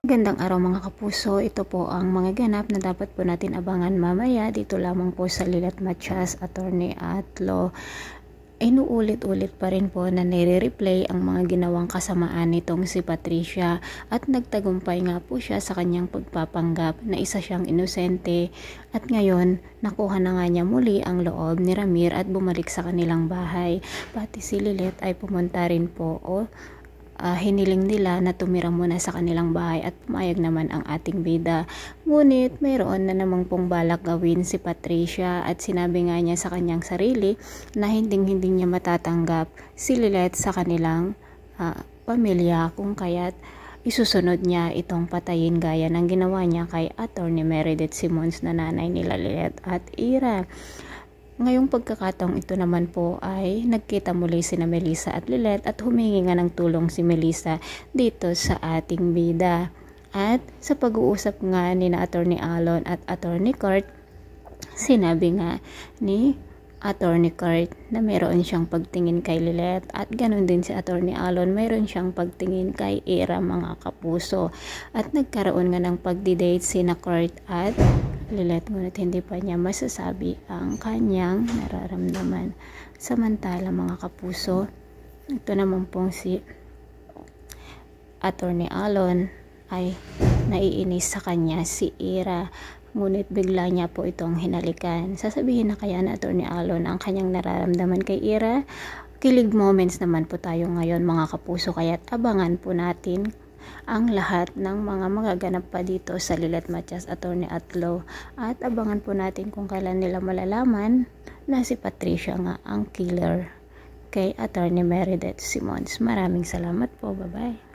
Magandang araw mga kapuso, ito po ang mga ganap na dapat po natin abangan mamaya dito lamang po sa Lilet Matias, Attorney Atlo. Inuulit-ulit pa rin po na nire-replay ang mga ginawang kasamaan nitong si Patricia at nagtagumpay nga po siya sa kanyang pagpapanggap na isa siyang inosente at ngayon nakuha na nga niya muli ang loob ni Ramir at bumalik sa kanilang bahay. Pati si Lilet ay pumunta rin po hiniling nila na tumira muna sa kanilang bahay at pumayag naman ang ating bida. Ngunit mayroon na namang pong balak gawin si Patricia at sinabi nga niya sa kanyang sarili na hindi niya matatanggap si Lilet sa kanilang pamilya kung kaya't isusunod niya itong patayin gaya ng ginawa niya kay Attorney Meredith Simons na nanay nila Lilet at Ira. Ngayong pagkakataong ito naman po ay nagkita muli sina Melissa at Lilet at humingi nga ng tulong si Melissa dito sa ating bida. At sa pag-uusap nga ni na Attorney Alon at Attorney Kurt, sinabi nga ni Attorney Kurt na mayroon siyang pagtingin kay Lilet at ganun din si Attorney Alon, mayroon siyang pagtingin kay Ira mga kapuso. At nagkaroon nga ng pagdi-date sina Kurt at Lilet, ngunit hindi pa niya masasabi ang kanyang nararamdaman. Samantala mga kapuso, ito naman pong si Attorney Alon ay naiinis sa kanya si Ira. Ngunit bigla niya po itong hinalikan. Sasabihin na kaya na Attorney Alon ang kanyang nararamdaman kay Ira? Kilig moments naman po tayo ngayon mga kapuso, kaya't abangan po natin ang lahat ng mga magaganap pa dito sa Lilet Matias, Attorney Atlo. At abangan po natin kung kailan nila malalaman na si Patricia nga ang killer kay Attorney Meredith Simons. Maraming salamat po. Bye-bye.